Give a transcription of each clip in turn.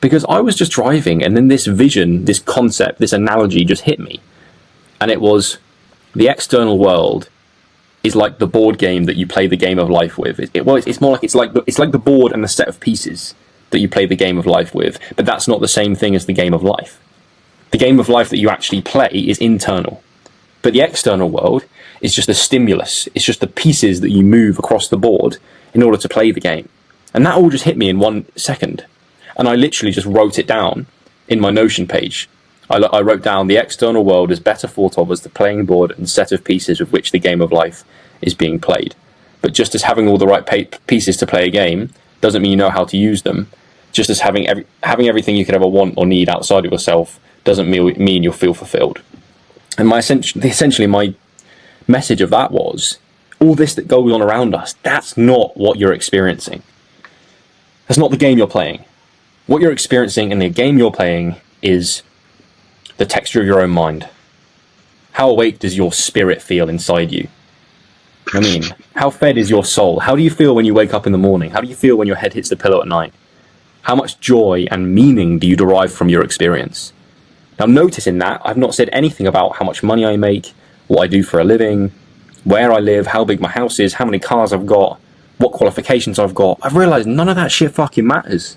Because I was just driving, and then this vision, this concept, this analogy just hit me. And it was, the external world is like the board game that you play the game of life with. It's more like it's like the board and the set of pieces that you play the game of life with, but that's not the same thing as the game of life. The game of life that you actually play is internal. But the external world is just a stimulus. It's just the pieces that you move across the board in order to play the game. And that all just hit me in 1 second. And I literally just wrote it down in my Notion page. I wrote down, the external world is better thought of as the playing board and set of pieces with which the game of life is being played. But just as having all the right pieces to play a game doesn't mean you know how to use them. Just as having everything you could ever want or need outside of yourself doesn't mean you'll feel fulfilled. And essentially my message of that was, all this that goes on around us, that's not what you're experiencing. That's not the game you're playing. What you're experiencing in the game you're playing is the texture of your own mind. How awake does your spirit feel inside you? I mean, how fed is your soul? How do you feel when you wake up in the morning? How do you feel when your head hits the pillow at night? How much joy and meaning do you derive from your experience? Now notice in that, I've not said anything about how much money I make, what I do for a living, where I live, how big my house is, how many cars I've got, what qualifications I've got. I've realised none of that shit fucking matters.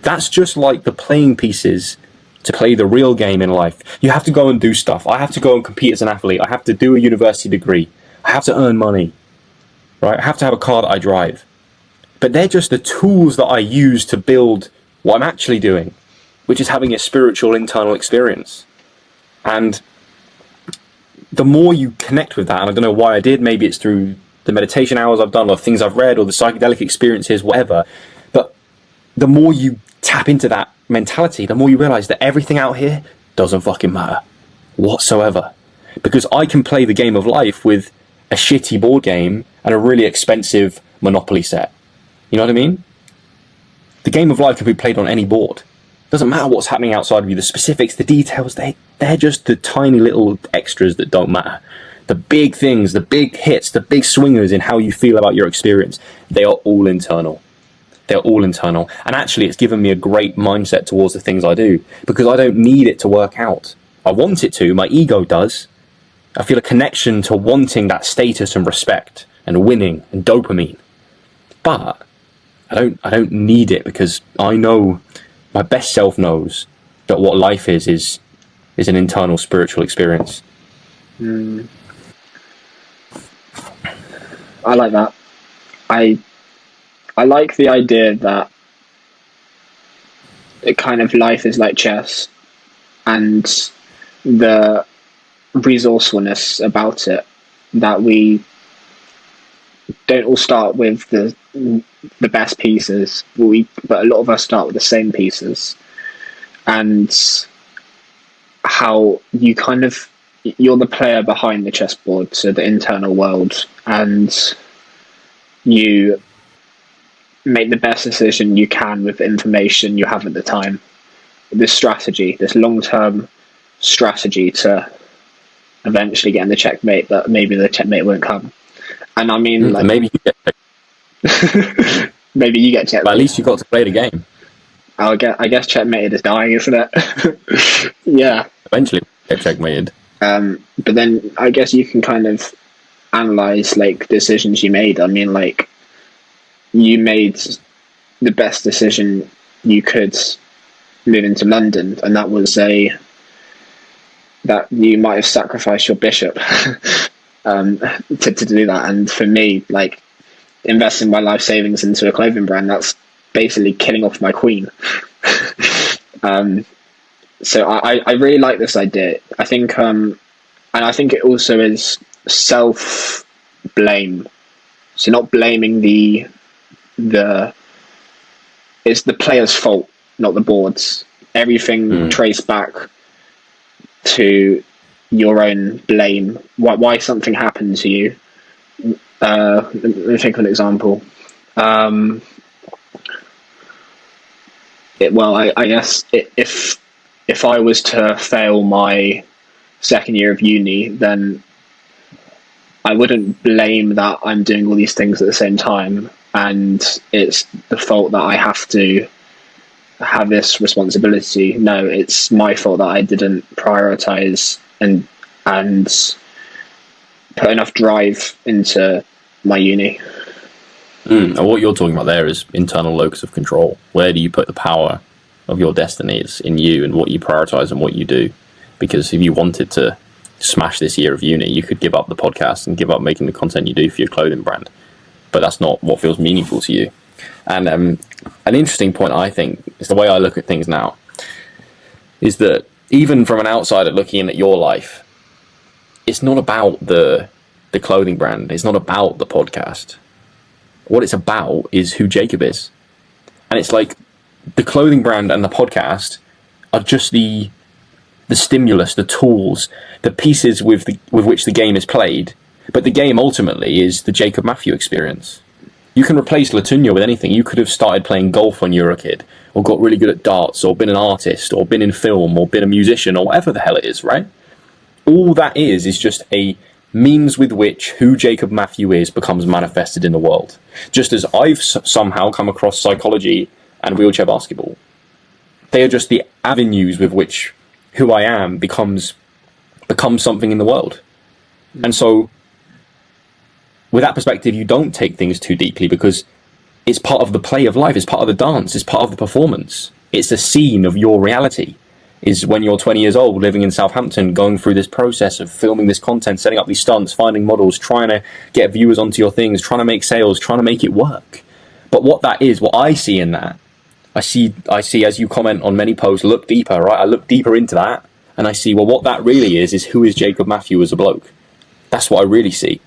That's just like the playing pieces to play the real game in life. You have to go and do stuff. I have to go and compete as an athlete. I have to do a university degree. I have to earn money. Right? I have to have a car that I drive. But they're just the tools that I use to build what I'm actually doing, which is having a spiritual internal experience. And the more you connect with that, and I don't know why I did, maybe it's through the meditation hours I've done, or things I've read, or the psychedelic experiences, whatever, but the more you tap into that mentality, the more you realise that everything out here doesn't fucking matter whatsoever. Because I can play the game of life with a shitty board game and a really expensive Monopoly set. You know what I mean? The game of life can be played on any board. Doesn't matter what's happening outside of you, the specifics, the details, they're just the tiny little extras that don't matter. The big things, the big hits, the big swingers in how you feel about your experience, they are all internal. They're all internal. And actually, it's given me a great mindset towards the things I do, because I don't need it to work out. I want it to, my ego does. I feel a connection to wanting that status and respect and winning and dopamine. But I don't need it, because I know, my best self knows that what life is an internal spiritual experience. I like that. I like the idea that it kind of life is like chess, and the resourcefulness about it, that we don't all start with the best pieces, but a lot of us start with the same pieces, and how you're the player behind the chessboard, so the internal world, and you make the best decision you can with the information you have at the time. This strategy, this long-term strategy to eventually get in the checkmate, but maybe the checkmate won't come. And I mean, like, maybe you get maybe you get checkmated. but at least you got to play the game. I guess checkmated is dying, isn't it? Yeah. Eventually get checkmated. But then I guess you can kind of analyze like decisions you made. I mean, like, you made the best decision you could moving to London, and that was that you might have sacrificed your bishop to do that. And for me, like, investing my life savings into a clothing brand, that's basically killing off my queen. So I really like this idea. I think, and I think it also is self-blame. So not blaming it's the player's fault, not the board's. Everything traced back to your own blame. Why something happened to you. Let me think of an example. I guess if I was to fail my second year of uni, then I wouldn't blame that I'm doing all these things at the same time, and it's the fault that I have to have this responsibility. No, it's my fault that I didn't prioritize and put enough drive into my uni. And what you're talking about there is internal locus of control. Where do you put the power of your destiny? It's in you and what you prioritize and what you do. Because if you wanted to smash this year of uni, you could give up the podcast and give up making the content you do for your clothing brand. But that's not what feels meaningful to you. And an interesting point, I think, is the way I look at things now, is that even from an outsider looking in at your life, it's not about the clothing brand. It's not about the podcast. What it's about is who Jacob is. And it's like the clothing brand and the podcast are just the stimulus, the tools, the pieces with which the game is played. But the game ultimately is the Jacob Matthew experience. You can replace Latunya with anything. You could have started playing golf when you were a kid, or got really good at darts, or been an artist, or been in film, or been a musician, or whatever the hell it is, right? All that is just a means with which who Jacob Matthew is becomes manifested in the world. Just as I've somehow come across psychology and wheelchair basketball. They are just the avenues with which who I am becomes something in the world. And so, with that perspective, you don't take things too deeply because it's part of the play of life, it's part of the dance, it's part of the performance. It's the scene of your reality. Is when you're 20 years old, living in Southampton, going through this process of filming this content, setting up these stunts, finding models, trying to get viewers onto your things, trying to make sales, trying to make it work. But what that is, what I see in that, I see as you comment on many posts, look deeper, right? I look deeper into that, and I see, well, what that really is who is Jacob Matthew as a bloke? That's what I really see.